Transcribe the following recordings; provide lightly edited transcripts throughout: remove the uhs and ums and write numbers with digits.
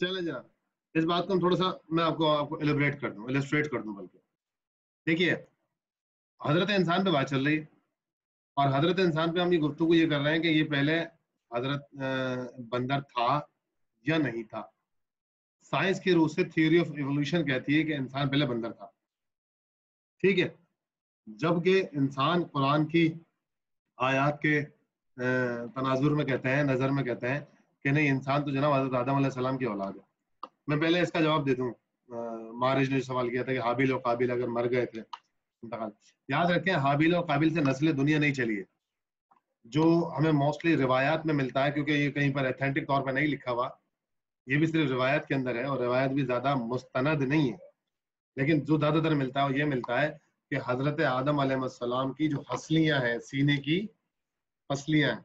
چلے جناب اس بات کو ہم تھوڑا سا میں آپ کو ایلیبریٹ کر دوں، ایلسٹریٹ کر دوں بلکہ. دیکھیے حضرت انسان پہ بات چل رہی ہے، اور حضرت انسان پہ ہم یہ گفتگو یہ کر رہے ہیں کہ یہ پہلے حضرت بندر تھا یا نہیں تھا. سائنس کی روح سے تھیوری آف ایوولوشن کہتی ہے کہ انسان پہلے بندر تھا، ٹھیک ہے، جبکہ انسان قرآن کی آیات کے تناظر میں کہتے ہیں، نظر میں کہتے ہیں کہ نہیں، انسان تو جناب حضرت آدم علیہ السلام کی اولاد ہے. میں پہلے اس کا جواب دے دوں. مارج نے سوال کیا تھا کہ حابیل اور قابل اگر مر گئے تھے انتقال، یاد رکھیں حابیل اور قابل سے نسل دنیا نہیں چلی ہے. جو ہمیں موسٹلی روایات میں ملتا ہے، کیونکہ یہ کہیں پر ایتھینٹک طور پر نہیں لکھا ہوا، یہ بھی صرف روایت کے اندر ہے، اور روایت بھی زیادہ مستند نہیں ہے، لیکن جو زیادہ تر ملتا ہے وہ یہ ملتا ہے کہ حضرت آدم علیہ السلام کی جو ہسلیاں ہیں، سینے کی ہسلیاں ہیں،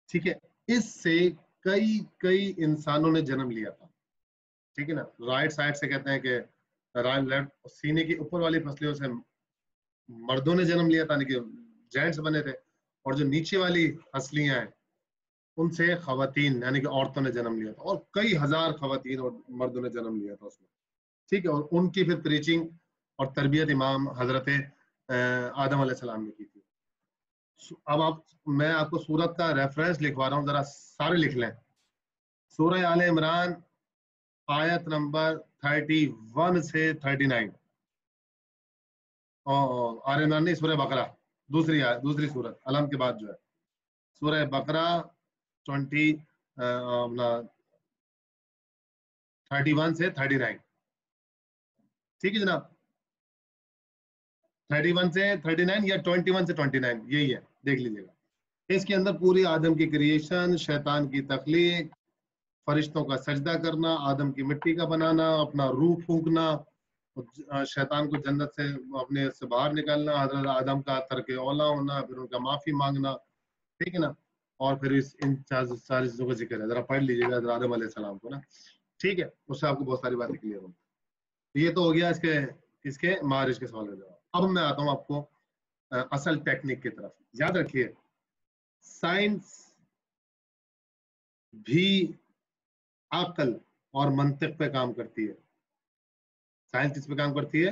ٹھیک ہے، اس سے کئی انسانوں نے جنم لیا تھا، ٹھیک ہے نا. رائٹ سائڈ سے کہتے ہیں کہ رائٹ لیفٹ سینے کی اوپر والی پسلیوں سے مردوں نے جنم لیا تھا، یعنی کہ جینٹس بنے تھے، اور جو نیچے والی ہسلیاں ہیں ان سے خواتین یعنی کہ عورتوں نے جنم لیا تھا، اور کئی ہزار خواتین اور مردوں نے جنم لیا تھا اس میں، ٹھیک ہے. اور ان کی پھر پریچنگ اور تربیت امام حضرت آدم علیہ السلام نے کی تھی. اب میں آپ کو سورت کا ریفرنس لکھوا رہا ہوں، ذرا سارے لکھ لیں. سورہ آل عمران آیت نمبر 31 سے 39. آل عمران نہیں، سورہ بقرہ، دوسری سورت علم کے بعد جو ہے سورہ بقرہ 31 سے 39، ٹھیک ہے جناب. 31 سے 39 یا 21 سے 29 یہی ہے، دیکھ لیجیے گا. اس کے اندر پوری آدم کی کریشن، شیطان کی تخلیق، فرشتوں کا سجدہ کرنا، آدم کی مٹی کا بنانا، اپنا روح پھونکنا، شیطان کو جنت سے اپنے سے باہر نکالنا، حضرت آدم کا ترک اولا ہونا، پھر ان کا معافی مانگنا، ٹھیک ہے نا. اور پھر ان ساری چیزوں کا ذکر ہے، ذرا پڑھ لیجیے گا حضرت آدم علیہ السلام کو نا، ٹھیک ہے، اس سے آپ کو بہت ساری باتیں کلیئر ہوں. یہ تو ہو گیا اس کے معارج کے سوال کا جواب. اب میں آتا ہوں آپ کو اصل ٹیکنیک کی طرف. یاد رکھیے سائنس بھی عقل اور منطق پہ کام کرتی ہے. سائنس کس پہ کام کرتی ہے؟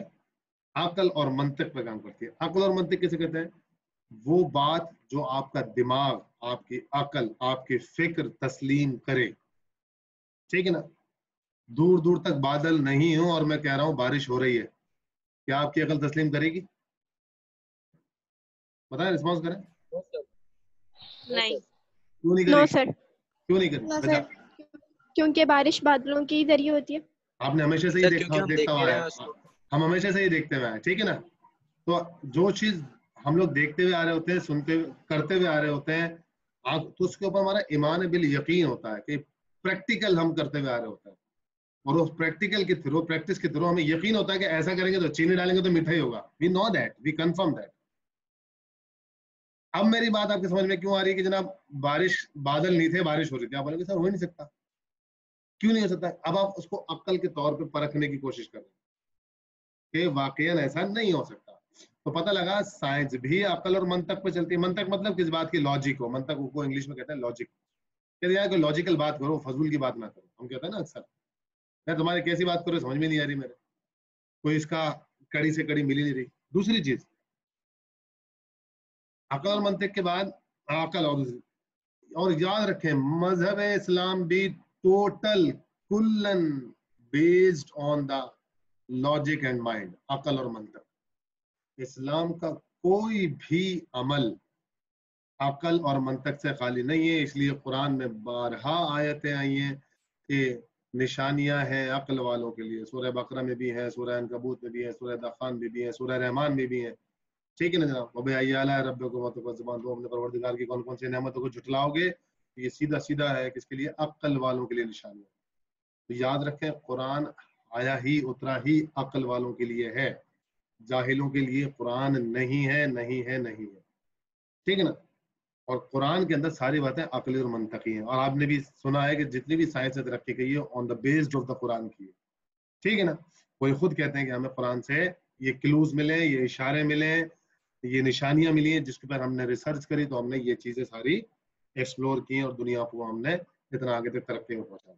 عقل اور منطق پہ کام کرتی ہے. عقل اور منطق کسے کہتے ہیں؟ وہ بات جو آپ کا دماغ، آپ کی عقل، آپ کی فکر تسلیم کرے، ٹھیک ہے نا. دور دور تک بادل نہیں ہوں اور میں کہہ رہا ہوں بارش ہو رہی ہے، کیا آپ کی عقل تسلیم کرے گی؟ بتائیں، رسپانس کریں. نہیں. کیوں نہیں نو کرے سر. گی؟ کیوں نہیں کرے نو گی؟ سر، کیونکہ بارش بادلوں کے ذریعے ہوتی ہے. آپ نے ہمیشہ سے ہی دیکھتا ہوا ہے، ہم ہمیشہ سے ہی دیکھتے ہوئے ہیں، ٹھیک ہے نا. تو جو چیز ہم لوگ دیکھتے ہوئے آ رہے ہوتے ہیں، سنتے کرتے ہوئے آ رہے ہوتے ہیں، تو اس کے اوپر ہمارا ایمان بال یقین ہوتا ہے کہ پریکٹیکل ہم کرتے ہوئے آ رہے ہوتے ہیں، اور اس پریکٹیکل کے تھرو، پریکٹس کے تھرو ہمیں یقین ہوتا ہے کہ ایسا کریں گے تو چینی ڈالیں گے تو میٹھا ہی ہوگا. We know that, we confirm that. اب میری بات آپ کی سمجھ میں کیوں آ رہی ہے کہ جناب بارش، بادل نہیں تھے، بارش ہو رہی تھی. آپ بولیں گے سر ہو ہی نہیں سکتا. کیوں نہیں ہو سکتا؟ اب آپ اس کو عقل کے طور پہ پرکھنے کی کوشش کر رہے ہیں کہ واقعاً ایسا نہیں ہو سکتا. تو پتہ لگا سائنس بھی عقل اور منطق پہ چلتی ہے. منطق مطلب کس بات کی؟ لاجک ہو. منطق کو انگلش میں کہتے ہیں لاجک. کہ یار کوئی لاجیکل بات کرو، فضول کی بات نہ کرو. ہم کہتے ہیں نا اکثر میں تمہاری کیسی بات کرو سمجھ میں نہیں آ رہی، میرے کوئی اس کا کڑی سے کڑی مل ہی نہیں رہی. دوسری چیز عقل اور منطق کے بعد عقل اور یاد رکھیں مذہب اسلام بھی ٹوٹل کلن based on the logic and mind. عقل اور منطق. اسلام کا کوئی بھی عمل عقل اور منطق سے خالی نہیں ہے. اس لیے قرآن میں بارہا آیتیں آئی ہیں کہ نشانیاں ہیں عقل والوں کے لیے. سورہ بقرہ میں بھی ہیں، سورہ عنکبوت میں بھی ہیں، سورہ دخان میں بھی ہیں، سورہ رحمان میں بھی ہیں، ٹھیک ہے نا جناب. وَبِأَيِّ آلَاءِ رَبِّكُمَا تُكَذِّبَانِ. تو اپنے پروردگار کی کون کون سی نعمتوں کو جھٹلاؤ گے؟ یہ سیدھا سیدھا ہے کس کے لیے؟ عقل والوں کے لیے نشانیاں. تو یاد رکھیں قرآن آیا ہی اترا ہی عقل والوں کے لیے ہے، جاہلوں کے لیے قرآن نہیں ہے، نہیں ہے، نہیں ہے، ٹھیک ہے نا. اور قرآن کے اندر ساری باتیں عقلی اور منطقی ہیں. اور آپ نے بھی سنا ہے کہ جتنی بھی سائنس ترقی کی ہے آن دا بیسڈ آف دا قرآن کی ہے، ٹھیک ہے نا. کوئی خود کہتے ہیں کہ ہمیں قرآن سے یہ کلوز ملے، یہ اشارے ملے، یہ نشانیاں ملی ہیں جس کے پر ہم نے ریسرچ کری تو ہم نے یہ چیزیں ساری ایکسپلور کی اور دنیا کو ہم نے اتنا آگے تک ترقی میں پہنچا دی.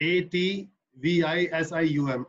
ATVISIUM,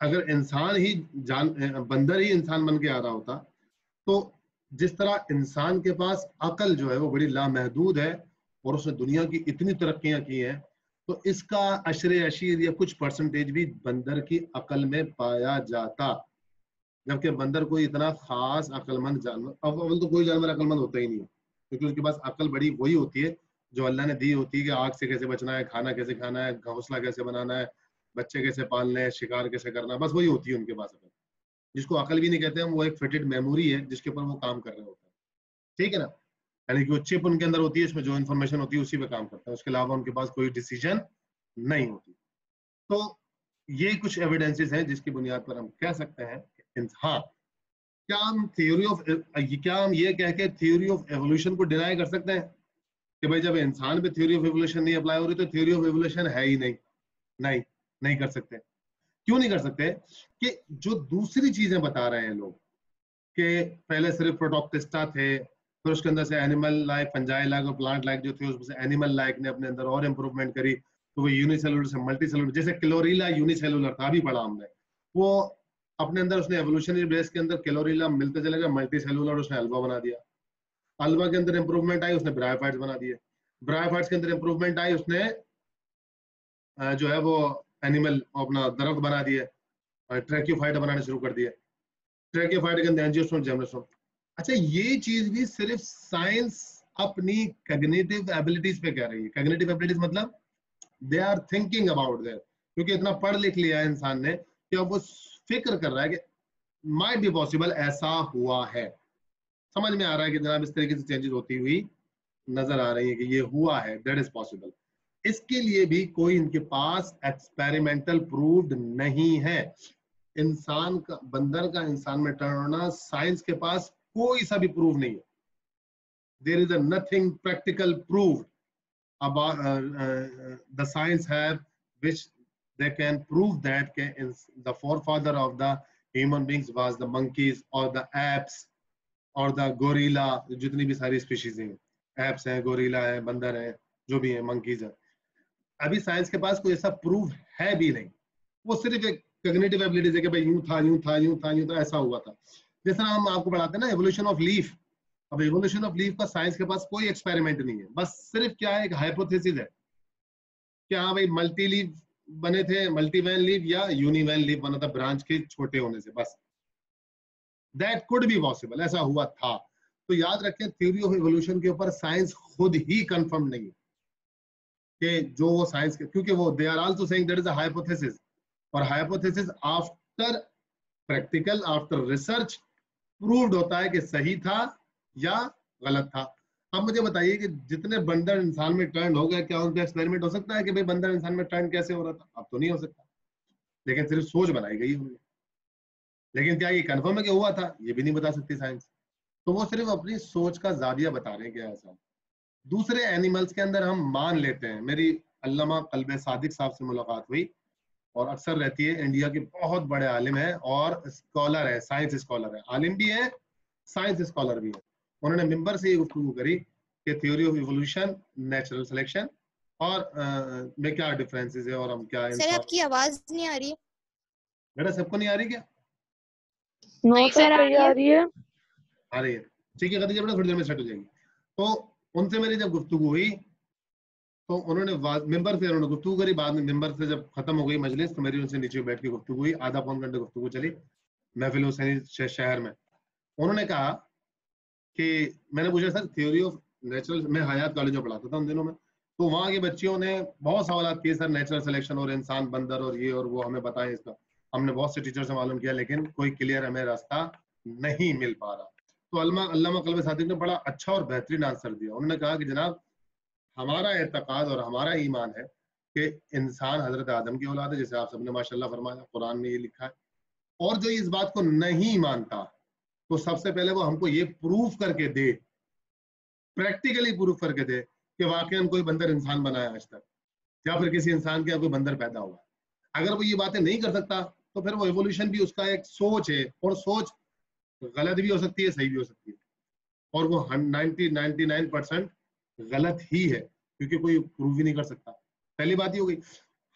اگر انسان ہی بندر ہی انسان بن کے آ رہا ہوتا تو جس طرح انسان کے پاس عقل جو ہے وہ بڑی لامحدود ہے اور اس نے دنیا کی اتنی ترقیاں کی ہیں تو اس کا اشیر یا کچھ پرسنٹیج بھی بندر کی عقل میں پایا جاتا، جبکہ بندر کوئی اتنا خاص عقل مند جانور، اول تو کوئی جانور عقل مند ہوتا ہی نہیں ہے، کیونکہ اس کے پاس عقل بڑی وہی ہوتی ہے جو اللہ نے دی ہوتی ہے کہ آگ سے کیسے بچنا ہے، کھانا کیسے کھانا ہے، گھونسلہ کیسے بنانا ہے، بچے کیسے پالنے ہیں، شکار کیسے کرنا ہے، بس وہی ہوتی ہے ان کے پاس عقل، جس کو عقل بھی نہیں کہتے ہیں، وہ ایک فٹڈ میموری ہے جس کے اوپر وہ کام کر رہے ہوتے ہیں، ٹھیک ہے نا، یعنی کہ وہ چپ ان کے اندر ہوتی ہے، اس میں جو انفارمیشن ہوتی ہے اسی پہ کام کرتا ہے، اس کے علاوہ ان کے پاس کوئی ڈیسیجن نہیں ہوتی۔ تو یہ کچھ ایویڈنسز ہیں جس کی بنیاد پر ہم کہہ سکتے ہیں ہاں کیا ہم یہ کہہ کے تھیوری آف ایوولوشن کو ڈینائی کر سکتے ہیں کہ بھائی جب انسان پہ تھیوری آف ایوولوشن نہیں اپلائی ہو رہی تو تھیوری آف ایوولوشن ہے ہی نہیں، نہیں کر سکتے۔ کیوں نہیں کر سکتے؟ کہ جو دوسری چیزیں بتا رہے ہیں لوگ کہ پہلے صرف پروٹوپٹسٹا تھے، پھر اس کے اندر سے اینیمل لائک، فنجائی لائک اور پلانٹ لائک جو تھے، اس میں سے اینیمل لائک نے اپنے اندر اور امپروومنٹ کری تو وہ یونی سیلولر سے ملٹی سیلولر، جیسے کلوریلا یونی سیلولر تھا، بھی پڑھا ہم نے، وہ اپنے اندر اس نے ایوولوشنری بیس کے اندر کلوریلا ملتے چلے گا، ملٹی سیلولر اس نے الوا بنا دیا، الوا کے اندر امپروومنٹ آئی، اس نے برائیفائٹس بنا دیے، برائیفائٹس کے اندر امپروومنٹ آئی، اس نے جو ہے وہ اینیمل اپنا درخت بنا دیے، ٹریکیوفائٹ بنانے شروع کر دیے، ٹریکیوفائٹ کے اندر اینجیوسپرم جیمنوسپرم۔ اچھا یہ چیز بھی صرف سائنس اپنی کیگنیٹو ایبلٹیز پہ کہہ رہی ہے، کیگنیٹو ایبلٹیز مطلب they are thinking about that, کیونکہ اتنا پڑھ لکھ لیا ہے انسان نے کہ اب وہ فکر کر رہا ہے کہ مائٹ بی پاسبل ایسا ہوا ہے، سمجھ میں آ رہا ہے کہ جناب اس طریقے سے چینجز ہوتی ہوئی نظر آ رہی ہے کہ یہ ہوا ہے، دیٹ از پاسبل۔ اس کے لیے بھی کوئی ان کے پاس ایکسپیریمنٹل پروفڈ نہیں ہے، انسان کا، بندر کا انسان میں ٹرن ہونا سائنس کے پاس کوئی سا بھی پروف نہیں ہے، there is a nothing practical proved about the science have which they can prove that the forefather of the human beings was the monkeys or the apes or the gorilla، جتنی بھی ساری species ہیں، apps ہیں، guerrilla ہے، بندر ہیں، جو بھی ہیں، منکیز ہیں، ابھی سائنس کے پاس کوئی ایسا پروف ہے بھی نہیں، وہ صرف ایک کگنیٹو ایبلٹیز ہے کہ بھائی یوں تھا یوں تھا یوں تھا یوں تھا ایسا ہوا تھا، جس طرح ہم آپ کو پڑھاتے ہیں نا ایوولوشن آف لیف، اب ایوولوشن آف لیف کا سائنس کے پاس کوئی ایکسپیریمنٹ نہیں ہے، بس صرف کیا ہے، ایک ہائپوتھیسس ہے کہ ہاں بھائی ملٹی لیف بنے تھے، ملٹی وین لیف یا یونی وین لیف بنا تھا برانچ کے چھوٹے ہونے سے، بس دیٹ کوڈ بی پاسبل، ایسا ہوا تھا۔ تو یاد رکھیں تھیوری آف ایوولوشن کے اوپر سائنس خود ہی کنفرم نہیں ہے کہ جو وہ سائنس کے، کیونکہ وہ they are also seeing that is a hypothesis, اور hypothesis after practical, after research proved ہوتا ہے کہ صحیح تھا یا غلط تھا۔ اب مجھے بتائیے کہ جتنے بندر انسان میں ٹرن ہو گئے، کیا ان کا ایکسپیریمنٹ ہو سکتا ہے کہ بھائی بندر انسان میں ٹرن کیسے ہو رہا تھا؟ اب تو نہیں ہو سکتا، لیکن صرف سوچ بنائی گئی ہوئی، لیکن کیا یہ کنفرم ہے کہ ہوا تھا؟ یہ بھی نہیں بتا سکتی سائنس، تو وہ صرف اپنی سوچ کا زاویہ بتا رہے ہیں کہ ایسا۔ دوسرے اینیملز کے اندر ہم مان لیتے ہیں، میری علامہ قلب صادق صاحب سے ملاقات ہوئی اور اکثر رہتی ہے، انڈیا کے بہت بڑے عالم ہیں اور اسکالر ہے، سائنس اسکالر ہے، عالم بھی ہے، سائنس اسکالر بھی ہے، انہوں نے ممبر سے یہ گفتگو کری کہ theory of evolution, natural selection اور میں کیا ڈفرینسز ہے اور ہم کیا سر آپ کی آواز نہیں آ رہی ہے؟ بیٹا سب کو نہیں آ رہی کیا؟ نو سر صحیح آ رہی ہے، آ رہی ہے، ٹھیک ہے خدیجہ بیٹا، تھوڑی دیر میں سیٹ ہو جائے گی۔ تو ان سے میری جب گفتگو ہوئی تو انہوں نے ممبر سے انہوں نے گفتگو کری، بعد میں ممبر سے جب ختم ہو گئی مجلس تو میری ان سے نیچے بیٹھ کے گفتگو ہوئی، آدھا پون گھنٹے گفتگو چلی محفل حسینی شہر میں۔ انہوں نے کہا کہ میں نے پوچھا سر تھیوری آف نیچرل، میں حیات کالج میں پڑھاتا تھا ان دنوں میں، تو وہاں کے بچیوں نے بہت سوالات کیے سر نیچرل سلیکشن اور انسان بندر اور یہ اور وہ ہمیں بتائیں اس کا، ہم نے بہت سے ٹیچر سے معلوم کیا لیکن کوئی کلیئر ہمیں راستہ نہیں مل پا رہا۔ تو علامہ قلب صادق نے بڑا اچھا اور بہترین آنسر دیا، انہوں نے کہا کہ جناب ہمارا اعتقاد اور ہمارا ایمان ہے کہ انسان حضرت آدم کی اولاد ہے، جیسے آپ سب نے ماشاءاللہ فرمایا، قرآن میں یہ لکھا ہے، اور جو اس بات کو نہیں مانتا تو سب سے پہلے وہ ہم کو یہ پروف کر کے دے، پریکٹیکلی پروف کر کے دے کہ واقعاً کوئی بندر انسان بنا ہے آج تک یا پھر کسی انسان کے کوئی بندر پیدا ہوا۔ اگر وہ یہ باتیں نہیں کر سکتا تو پھر وہ ایوولوشن بھی اس کا ایک سوچ ہے، اور سوچ غلط بھی ہو سکتی ہے، صحیح بھی ہو سکتی ہے، اور وہ 99% غلط ہی ہے کیونکہ کوئی پروف ہی نہیں کر سکتا۔ پہلی بات یہ ہو گئی۔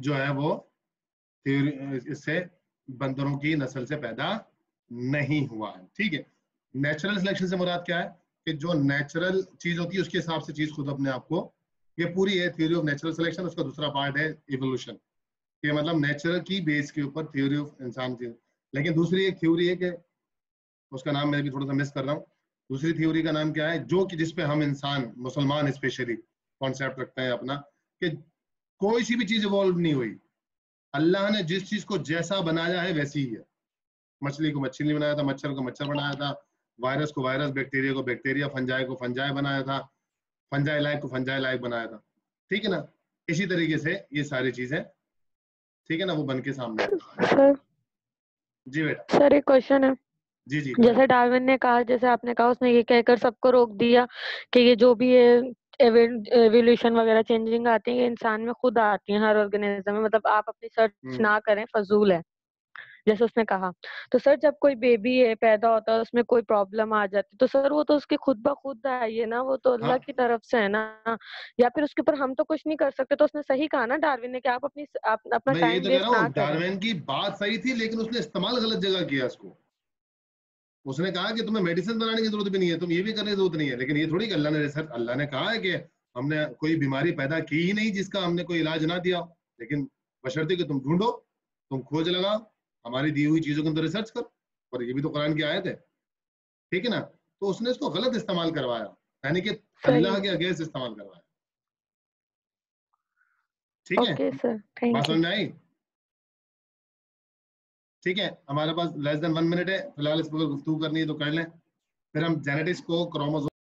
جو ہے وہ اس سے بندروں کی نسل سے پیدا نہیں ہوا ہے. ٹھیک ہے. نیچرل سلیکشن سے مراد کیا ہے کہ جو نیچرل چیز ہوتی ہے اس کے حساب سے چیز خود اپنے آپ کو, یہ پوری ہے تھیوری آف نیچرل سلیکشن. اس کا دوسرا پارٹ ہے ایوولوشن, کہ مطلب نیچرل کی بیس کے اوپر تھیوری آف انسان کی. لیکن دوسری ایک تھیوری ہے کہ اس کا نام میں بھی تھوڑا سا مس کر رہا ہوں. دوسری تھیوری کا نام کیا ہے, جو کہ جس پہ ہم انسان مسلمان اسپیشلی کانسیپٹ رکھتے ہیں اپنا, کہ کوئی سی بھی چیز ایوالو نہیں ہوئی, اللہ نے جس چیز کو جیسا بنایا ہے ویسی ہی ہے. مچھلی کو مچھلی بنایا تھا, مچھر کو مچھر بنایا تھا, وائرس کو وائرس, بیکٹیریا کو بیکٹیریا, فنجائے کو فنجائے بنایا تھا, فنجائے لائق کو فنجائے لائق بنایا تھا. ٹھیک ہے نا. اسی طریقے سے یہ ساری چیزیں, ٹھیک ہے نا, وہ بن کے سامنے آئی. سر جی بیٹا. سر ایک کوشچن ہے. جی جی جیسے ڈارون نے کہا, جیسے آپ نے کہا, اس نے یہ کہہ کر سب کو روک دیا کہ یہ جو بھی ایوولوشن وغیرہ چینجنگ آتی ہیں یہ انسان میں خود آتی ہیں, ہر آرگنیزم میں, مطلب آپ اپنی سرچ نہ کریں, فضول ہے, جیسے اس نے کہا. تو سر جب کوئی بیبی ہے پیدا ہوتا ہے, اس میں کوئی پرابلم آ جاتی, تو سر وہ تو اس کی خود بخود آئی ہے نا, وہ تو اللہ کی طرف سے ہے نا, یا پھر اس کے اوپر ہم تو کچھ نہیں کر سکتے. تو اس نے صحیح کہا نا ڈاروین نے کہ آپ اپنا میں یہی ٹائم تو کہہ ویسٹ رہا نہ ہوں, کریں. ڈاروین کی بات صحیح تھی لیکن اس نے استعمال غلط جگہ کیا اس کو. اس نے کہا کہ تمہیں میڈیسن بنانے کی ضرورت بھی نہیں ہے, تم یہ بھی کرنے کی ضرورت نہیں ہے, لیکن یہ تھوڑی کہ اللہ نے کہا ہے کہ ہم نے کوئی بیماری پیدا کی ہی نہیں جس کا ہم نے کوئی علاج نہ دیا, لیکن بشرطے کہ تم ڈھونڈو, تم کھوج لگاؤ, ہماری دی ہوئی چیزوں کے اندر ریسرچ کر. اور یہ بھی تو قرآن کی آیت ہے. ٹھیک ہے نا. تو اس نے اس کو غلط استعمال کروایا, یعنی کہ اللہ کے اگینسٹ استعمال کروایا. ٹھیک ہے, اوکے سر, بات تھینک یو. سمجھ میں آئی؟ ٹھیک ہے. ہمارے پاس لیس دین 1 منٹ ہے, فی الحال اس پر گفتگو کرنی ہے تو کر لیں, پھر ہم جینیٹکس کو کروموزوم